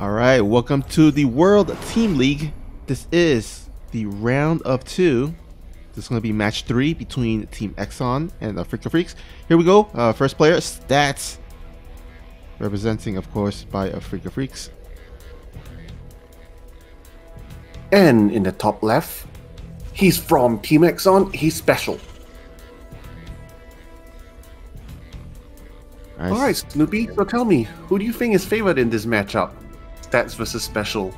Alright, welcome to the World Team League. This is the round of 2. This is going to be match 3 between Team eXoN and Afreeca Freecs. Here we go. First player, Stats. Representing, of course, by Afreeca Freecs. And in the top left, he's from Team eXoN. He's special. Nice. Alright, Snoopy, so tell me, who do you think is favored in this matchup? Stats versus special.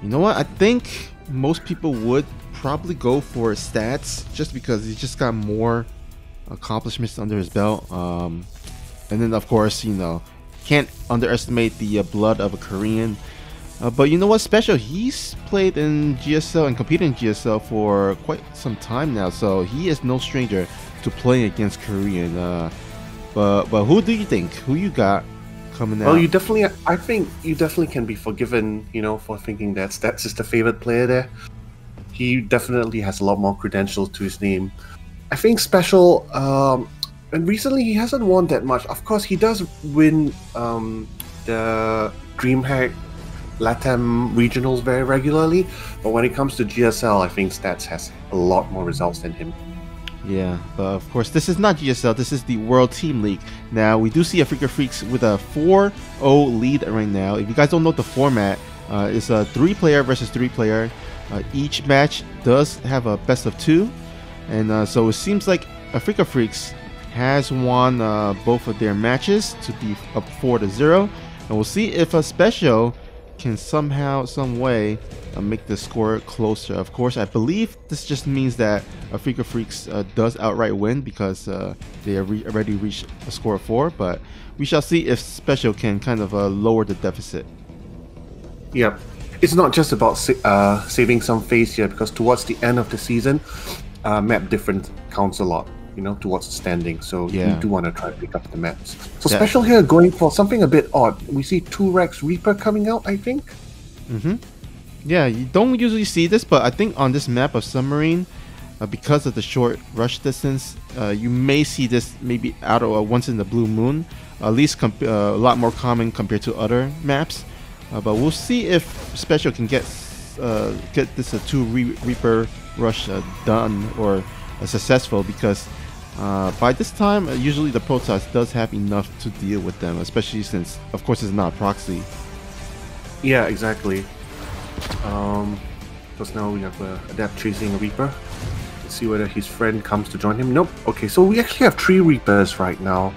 You know what? I think most people would probably go for Stats just because he's just got more accomplishments under his belt. And then, of course, you know, can't underestimate the blood of a Korean. But you know what? Special, he's played in GSL and competed in GSL for quite some time now, so he is no stranger to playing against Korean. But who do you think? Who you got coming out? Well, I think you definitely can be forgiven, you know, for thinking that Stats is the favorite player there. He definitely has a lot more credentials to his name. I think Special, and recently he hasn't won that much. Of course, he does win the DreamHack LATAM regionals very regularly, but when it comes to GSL, I think Stats has a lot more results than him. Yeah, but of course, this is not GSL, this is the World Team League. Now, we do see Afreeca Freecs with a 4-0 lead right now. If you guys don't know the format, it's a 3-player versus 3-player. Each match does have a best of 2, and so it seems like Afreeca Freecs has won both of their matches to be up 4-0, and we'll see if a Special can somehow, some way make the score closer. Of course, I believe this just means that Afreeca Freecs does outright win because they already reached a score of 4, but we shall see if Special can kind of lower the deficit. Yep. It's not just about saving some face here, because towards the end of the season, map difference counts a lot, you know, towards the standing. So yeah, you do want to try to pick up the maps. So yeah. Special here going for something a bit odd. We see 2 Rex Reaper coming out, I think. Yeah, you don't usually see this, but I think on this map of Submarine, because of the short rush distance, you may see this maybe out of once in the blue moon. At least a lot more common compared to other maps. But we'll see if Special can get this 2 Reaper rush done or successful, because by this time usually the Protoss does have enough to deal with them, especially since of course it's not proxy. Yeah, exactly. Because now we have Adept chasing a Reaper. Let's see whether his friend comes to join him. Nope. Okay, so we actually have 3 Reapers right now.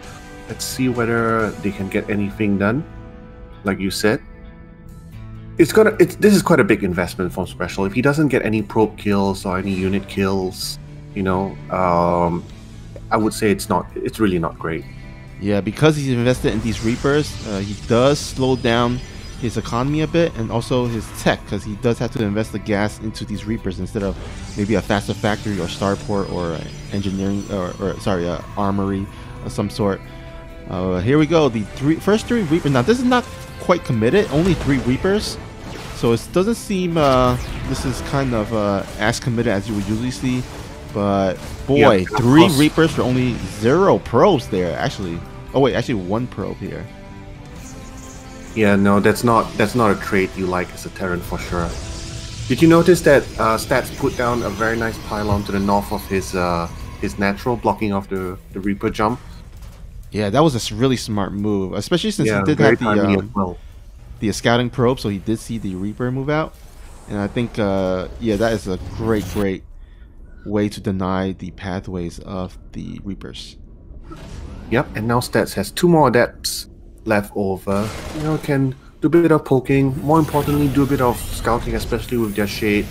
Let's see whether they can get anything done. Like you said, this is quite a big investment from Special. If he doesn't get any probe kills or any unit kills, you know, I would say it's really not great. Yeah, because he's invested in these Reapers, he does slow down his economy a bit, and also his tech, because he does have to invest the gas into these Reapers instead of maybe a faster factory or starport or engineering or armory of some sort. Here we go, the first 3 Reapers. Now this is not quite committed, only 3 Reapers, so it doesn't seem this is kind of as committed as you would usually see. But boy, yeah, 3 Reapers for only 0 probes there. Actually, oh wait, actually 1 probe here. Yeah, no, that's not a trait you like as a Terran for sure. Did you notice that Stats put down a very nice pylon to the north of his natural, blocking off the Reaper jump? Yeah, that was a really smart move, especially since he did have the scouting probe, so he did see the Reaper move out. And I think, yeah, that is a great way to deny the pathways of the Reapers. Yep, and now Stats has 2 more Adepts left over. You know, can do a bit of poking. More importantly, do a bit of scouting, especially with their shade.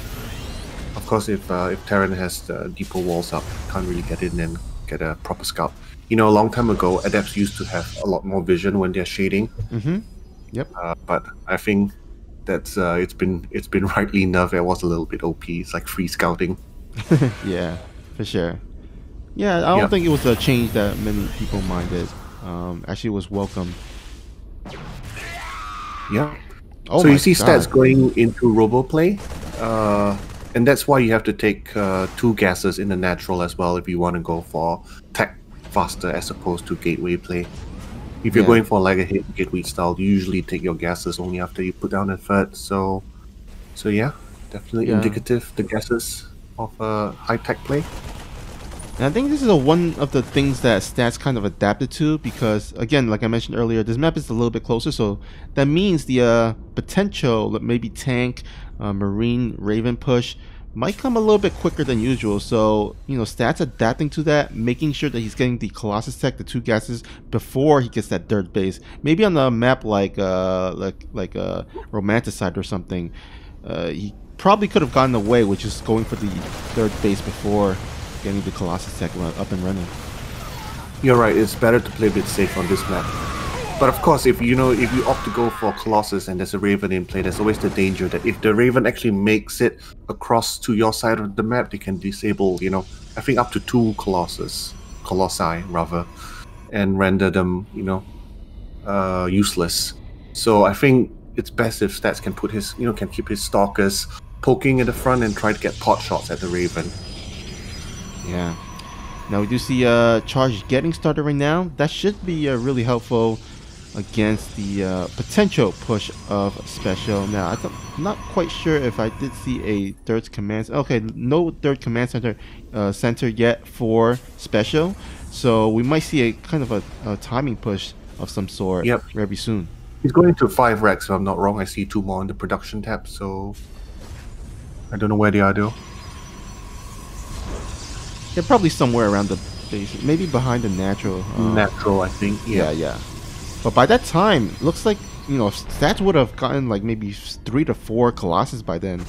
Of course, if Terran has the depot walls up, can't really get in and get a proper scout. You know, a long time ago, Adepts used to have a lot more vision when they're shading. Yep. But I think that's it's been rightly nerfed. It was a little bit OP. It's like free scouting. Yeah, for sure. Yeah, I don't think it was a change that many people minded. Actually, it was welcome. Yeah. Oh, so you see Stats going into robo play, and that's why you have to take 2 gases in the natural as well if you want to go for tech faster as opposed to gateway play. If you're Yeah. going for like a hit gateway style, you usually take your gases only after you put down a third. So yeah, definitely Yeah. indicative the gases of a high tech play. And I think this is one of the things that Stats kind of adapted to because, again, like I mentioned earlier, this map is a little bit closer, so that means the potential, maybe tank, marine, raven push might come a little bit quicker than usual. So, you know, Stats adapting to that, making sure that he's getting the Colossus tech, the 2 gases, before he gets that third base. Maybe on a map like Romanticide or something, he probably could have gotten away with just going for the third base before getting the Colossus tech up and running. You're right. It's better to play a bit safe on this map. But of course, if you opt to go for Colossus and there's a Raven in play, there's always the danger that if the Raven actually makes it across to your side of the map, they can disable, I think up to 2 Colossi rather, and render them, useless. So I think it's best if Stats can put his, can keep his Stalkers poking in the front and try to get pot shots at the Raven. Yeah. Now we do see charge getting started right now. That should be really helpful against the potential push of special. Now I'm not quite sure if I did see a third command. Okay, no third command center yet for special. So we might see a kind of a timing push of some sort. Yep. Very soon. He's going to 5 racks if I'm not wrong. I see 2 more on the production tab. So I don't know where they are though. They're probably somewhere around the base, maybe behind the natural. Natural, I think. Yeah. But by that time, looks like, Stats would have gotten like maybe 3 to 4 Colossus by then.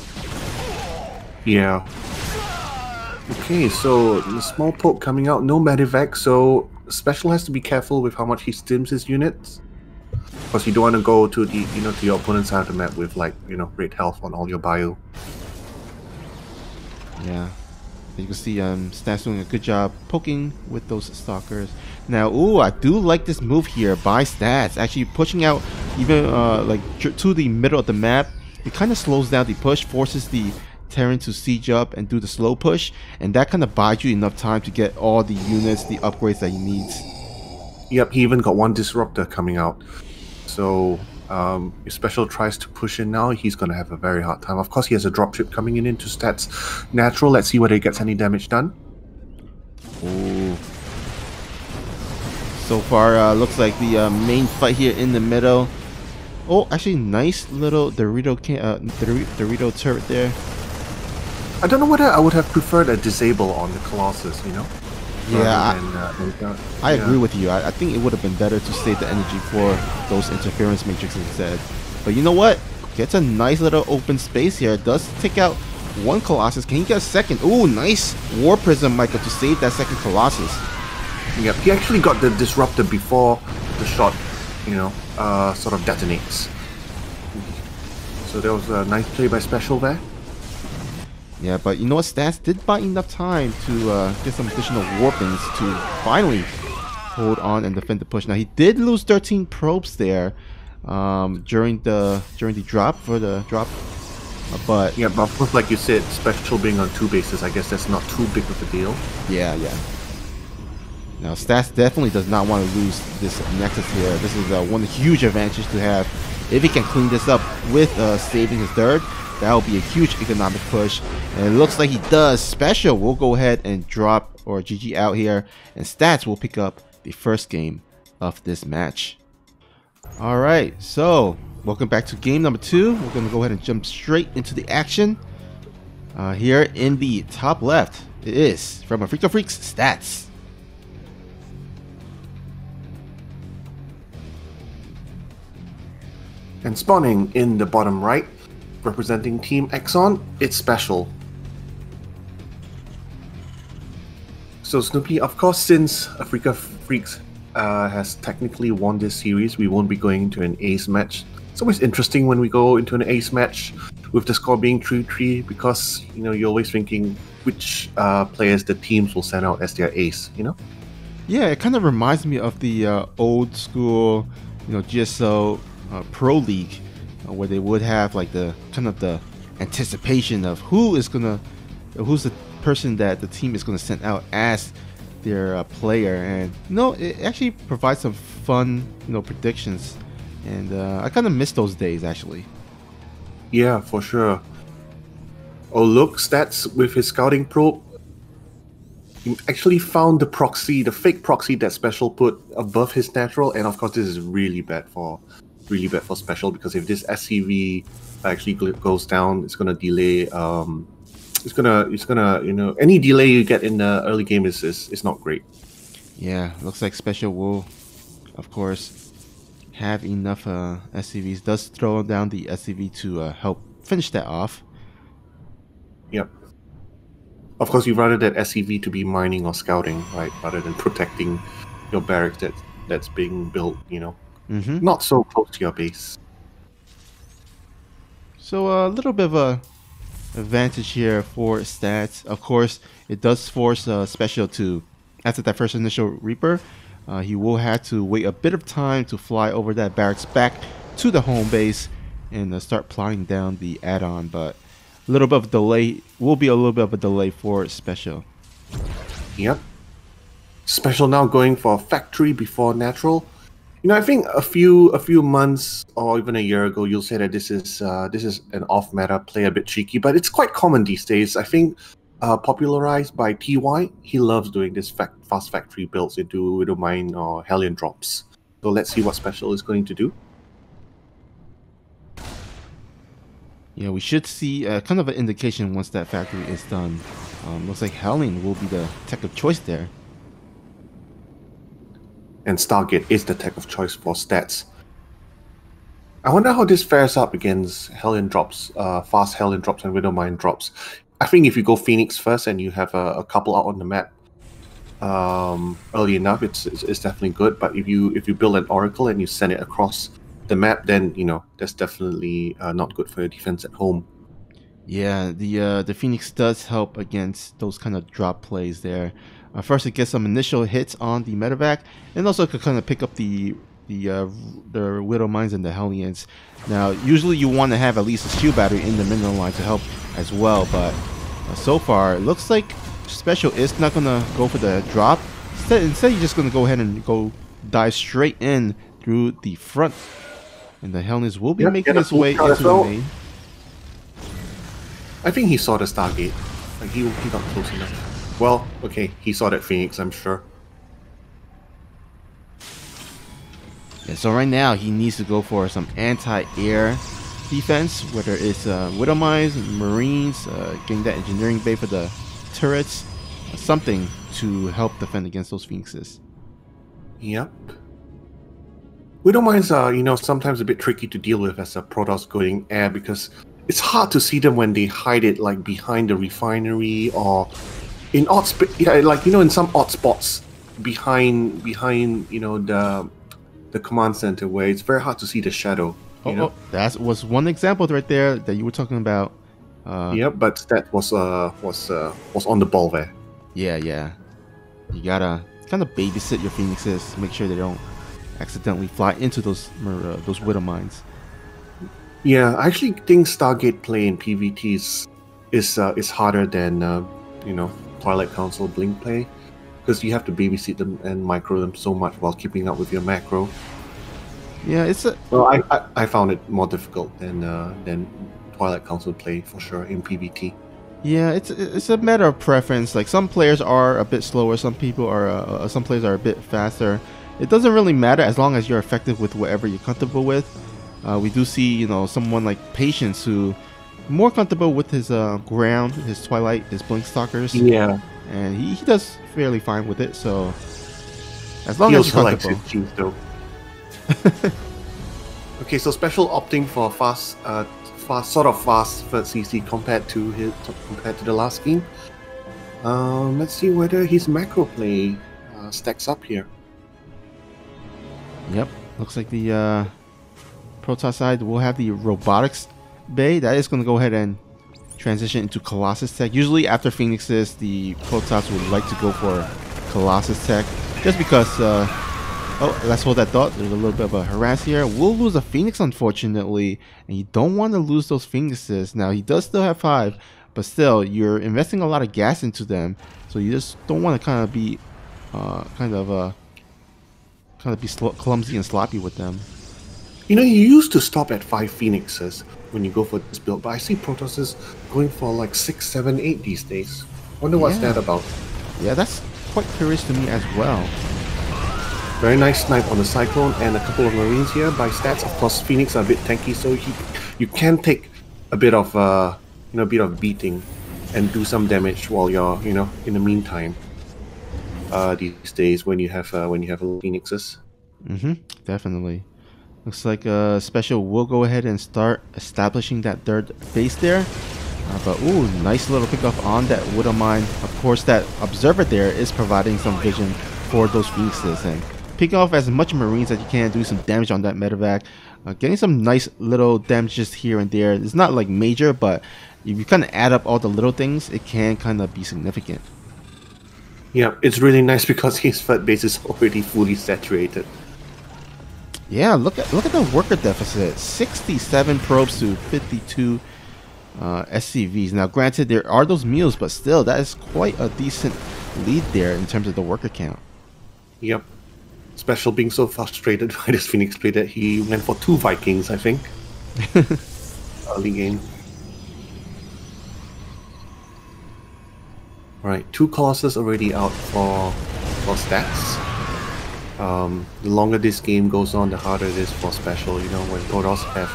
Yeah. Okay, so the small poke coming out, no Medivac, so Special has to be careful with how much he stims his units. Because you don't want to go to the, to your opponent's side of the map with like, great health on all your bio. Yeah. You can see Stats doing a good job poking with those stalkers. Now, ooh, I do like this move here by Stats. Actually pushing out even to the middle of the map. It kind of slows down the push, forces the Terran to siege up and do the slow push. And that kind of buys you enough time to get all the units, the upgrades that he needs. Yep, he even got 1 Disruptor coming out. So if Special tries to push in now, he's going to have a very hard time. Of course, he has a dropship coming in into Stats natural. Let's see whether he gets any damage done. Ooh. So far, looks like the main fight here in the middle. Oh, actually, nice little Dorito turret there. I don't know whether I would have preferred a disable on the Colossus, Yeah, I agree with you. I think it would have been better to save the energy for those interference matrixes instead. But you know what? Gets a nice little open space here. Does take out 1 Colossus. Can he get a second? Ooh, nice War Prism, Michael, to save that second Colossus. Yep, he actually got the Disruptor before the shot, sort of detonates. So that was a nice play by Special there. Yeah, but you know what? Stats did buy enough time to get some additional warpings to finally hold on and defend the push. Now he did lose 13 probes there during the drop but yeah, but of course, like you said, Special being on 2 bases, I guess that's not too big of a deal. Yeah. Now Stats definitely does not want to lose this Nexus here. This is one huge advantage to have. If he can clean this up with saving his third, that will be a huge economic push. And it looks like he does. Special will go ahead and drop or GG out here. And Stats will pick up the first game of this match. Alright, so welcome back to game number 2. We're going to go ahead and jump straight into the action. Here in the top left, it is from Afreeca Freecs Stats. And spawning in the bottom right, representing Team eXoN, it's Special. So Snoopy, of course, since Afreeca Freecs has technically won this series, we won't be going into an ace match. It's always interesting when we go into an ace match with the score being 3-3 because, you're always thinking which players the teams will send out as their ace, Yeah, it kind of reminds me of the old school, GSO Pro League, where they would have like the kind of the anticipation of who's the person that the team is gonna send out as their player, and it actually provides some fun, predictions, and I kind of miss those days actually. Yeah, for sure. Oh, look, stats with his scouting probe. He actually found the proxy, the fake proxy that Special put above his natural, and of course this is really bad for Special, because if this SCV actually goes down, it's gonna delay. It's gonna any delay you get in the early game is not great. Yeah, looks like Special will, of course, have enough SCVs. Does throw down the SCV to help finish that off. Yep. Of course, you'd rather that SCV to be mining or scouting, right, rather than protecting your barracks that's being built, not so close to your base. So a little bit of a advantage here for stats. Of course, it does force Special to, after that first initial Reaper, he will have to wait a bit of time to fly over that barracks back to the home base and start plotting down the add-on, but a little bit of delay will be a little bit of a delay for Special. Yep. Special now going for factory before natural. I think a few months or even a year ago, you'll say that this is an off-meta play, a bit cheeky, but it's quite common these days. I think popularized by TY, he loves doing this fast factory builds into Widow Mine or Hellion drops. So let's see what Special is going to do. Yeah, we should see kind of an indication once that factory is done. Looks like Hellion will be the tech of choice there. And Stargate is the tech of choice for stats. I wonder how this fares up against Hellion drops, fast Hellion drops and Widow Mine drops. I think if you go Phoenix first and you have a couple out on the map early enough, it's definitely good. But if you build an Oracle and you send it across the map, then that's definitely not good for your defense at home. Yeah, the Phoenix does help against those kind of drop plays there. First, it gets some initial hits on the medevac, and also could kind of pick up the Widow Mines and the Hellions. Now, usually you want to have at least a shield battery in the mineral line to help as well, but so far it looks like Special is not gonna go for the drop. Instead, you're just gonna go ahead and dive straight in through the front. And the Hellions will be making its way into the main. I think he saw the Stargate. Like he got close enough. Well, okay, he saw that Phoenix, I'm sure. Yeah, so right now he needs to go for some anti-air defense, whether it's Widow Mines, Marines, getting that engineering bay for the turrets, something to help defend against those Phoenixes. Yep. Widow Mines are, sometimes a bit tricky to deal with as a Protoss going air, because it's hard to see them when they hide it like behind the refinery or in odd in some odd spots behind the command center where it's very hard to see the shadow. That was one example right there that you were talking about. Yeah, but that was on the ball there. Yeah. You gotta kind of babysit your Phoenixes, make sure they don't accidentally fly into those Widow Mines. Yeah, I actually think Stargate play in PvT is harder than Twilight Council Blink play, because you have to babysit them and micro them so much while keeping up with your macro. Yeah, I found it more difficult than Twilight Council play for sure in PvT. Yeah, it's a matter of preference. Like some players are a bit slower, some players are a bit faster. It doesn't really matter as long as you're effective with whatever you're comfortable with. We do see, someone like Patience who more comfortable with his ground, his Twilight, his Blink Stalkers. Yeah, and he does fairly fine with it. So as long as you're comfortable. His though. Okay, so Special opting for fast third CC compared to the last game. Let's see whether his macro play stacks up here. Yep, looks like the Protoss side will have the robotics bay. That is going to go ahead and transition into Colossus tech. Usually after Phoenixes, the Protoss would like to go for Colossus tech, just because let's hold that thought. There's a little bit of a harass here. We'll lose a Phoenix, unfortunately, and you don't want to lose those Phoenixes. Now, he does still have 5, but still, you're investing a lot of gas into them, so you just don't want to kind of be kind trying to be clumsy and sloppy with them. You know, you used to stop at 5 Phoenixes when you go for this build, but I see Protosses going for like 6, 7, 8 these days. Wonder what's that about. Yeah, that's quite curious to me as well. Very nice snipe on the Cyclone and a couple of Marines here. By stats, of course, Phoenix are a bit tanky, so you can take a bit of beating and do some damage while you're in the meantime. These days when you have Phoenixes. Definitely. Looks like Special will go ahead and start establishing that third base there. But ooh, nice little pickoff on that Widow Mine. Of course, that Observer there is providing some vision for those Phoenixes. And picking off as much Marines as you can, do some damage on that medevac. Getting some nice little damages here and there. It's not like major, but if you kind of add up all the little things, it can kind of be significant. Yeah, it's really nice because his third base is already fully saturated. Yeah, look at the worker deficit. 67 probes to 52 SCVs. Now, granted, there are those meals, but still, that is quite a decent lead there in terms of the worker count. Yep. Special being so frustrated by this Phoenix play that he went for 2 Vikings, I think. Early game. Alright, 2 Colossus already out for stats. The longer this game goes on, the harder it is for Special. You know, when Protoss have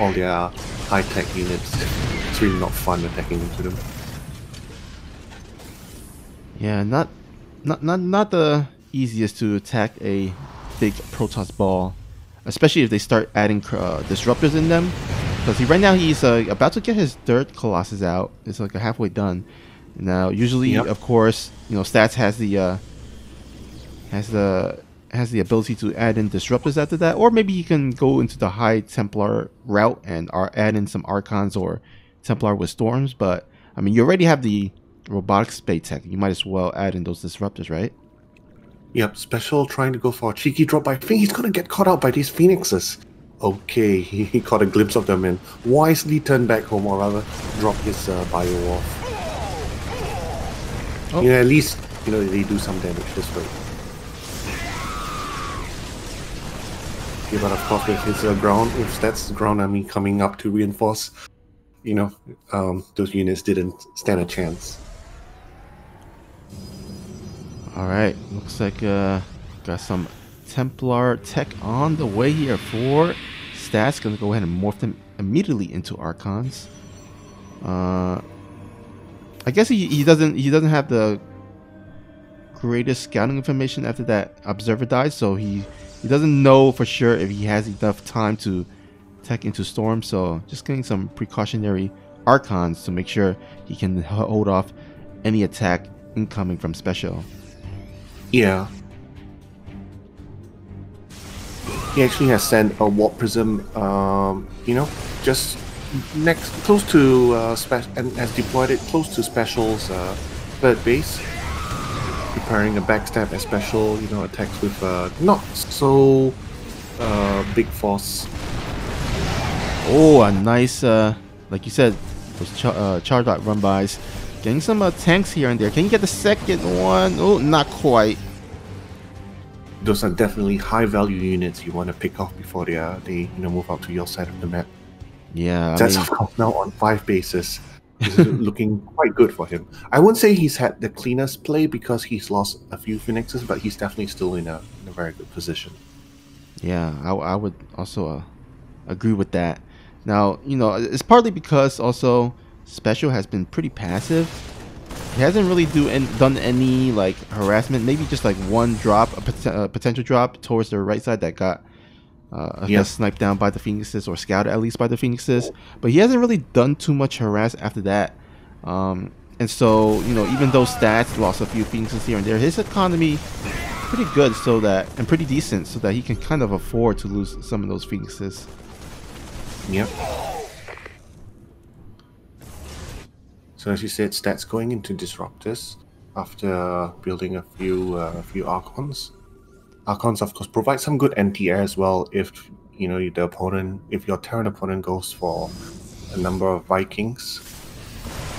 all their high-tech units, it's really not fun attacking into them. Yeah, not the easiest to attack a big Protoss ball, especially if they start adding disruptors in them. Because right now he's about to get his third Colossus out. It's like halfway done. Now, usually, of course, Stats has the ability to add in disruptors after that, or maybe you can go into the high Templar route and add in some Archons or Templar with Storms. But I mean, you already have the robotic space tech. You might as well add in those disruptors, right? Yep, Special trying to go for a cheeky drop, but I think he's gonna get caught out by these Phoenixes. Okay, he caught a glimpse of them and wisely turned back home, or rather dropped his bio off. Oh. At least they do some damage this way. Yeah, but of course with his ground, with Stats ground army coming up to reinforce, those units didn't stand a chance. Alright, looks like got some Templar tech on the way here for Stats. Gonna go ahead and morph them immediately into Archons. I guess he doesn't have the greatest scouting information after that Observer died, so he doesn't know for sure if he has enough time to tech into Storm. So just getting some precautionary Archons to make sure he can hold off any attack incoming from Special. Yeah. He actually has sent a Warp Prism, just next, close to and has deployed it close to Special's third base, preparing a backstab as Special, attacks with not so big force. Oh, a nice, like you said, those charge dot run-bys. Getting some tanks here and there. Can you get the second one? Oh, not quite. Those are definitely high-value units you want to pick off before they move out to your side of the map. Yeah, that's of course now on 5 bases. This is looking quite good for him. I wouldn't say he's had the cleanest play because he's lost a few Phoenixes, but he's definitely still in a very good position. Yeah, I would also agree with that. Now, it's partly because also Special has been pretty passive. He hasn't really done any like harassment. Maybe just like one drop, a potential drop towards the right side that got sniped down by the Phoenixes, or scouted at least by the Phoenixes. But he hasn't really done too much harass after that. And so, even though Stats lost a few Phoenixes here and there, his economy pretty good, and pretty decent, so that he can kind of afford to lose some of those Phoenixes. Yep. So as you said, Stats going into Disruptors after building a few Archons. Archons, of course, provide some good anti-air as well if if your Terran opponent goes for a number of Vikings.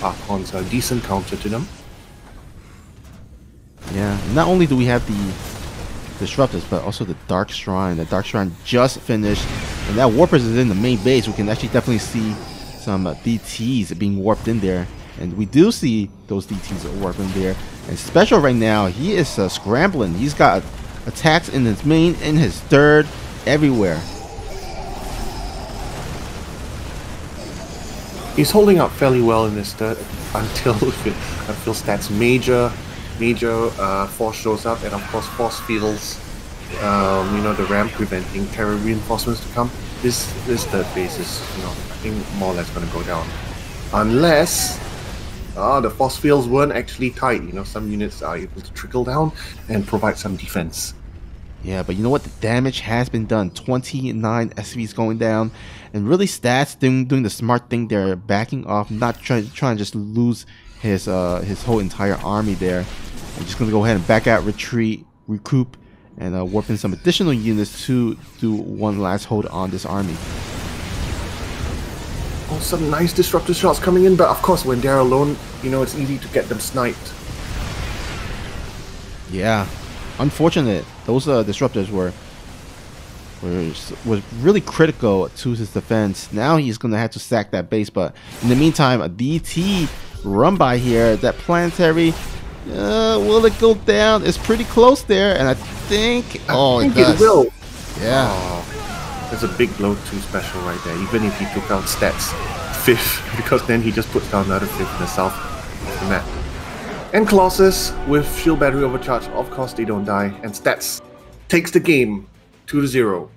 Archons are a decent counter to them. Yeah, not only do we have the disruptors, but also the Dark Shrine. The Dark Shrine just finished, and that Warpers is in the main base. We can actually definitely see some DTs being warped in there, and we do see those DTs warping there. And Special right now, he is scrambling. He's got attacks in his main, in his third, everywhere. He's holding up fairly well in his third until Stats major force shows up, and of course force fields, you know, the ramp preventing terror reinforcements to come. This third base is, you know, I think more or less going to go down, unless the force fields weren't actually tight. You know, some units are able to trickle down and provide some defense. Yeah, but you know what? The damage has been done. 29 SVs going down, and really Stats doing the smart thing there, backing off, not trying to just lose his whole entire army there. I'm just gonna go ahead and back out, retreat, recoup, and warp in some additional units to do one last hold on this army. Oh, some nice disruptor shots coming in, but of course when they're alone, you know, it's easy to get them sniped. Yeah, unfortunate. Those disruptors were really critical to his defense. Now he's gonna have to sack that base, but in the meantime, a DT run by here. That planetary, will it go down? It's pretty close there, and I think it will. Yeah. Oh, there's a big blow to Special right there. Even if he took out Stats 5th, because then he just puts down another 5th in the south of the map. And Colossus with shield battery overcharge. Of course they don't die, and Stats takes the game 2-0.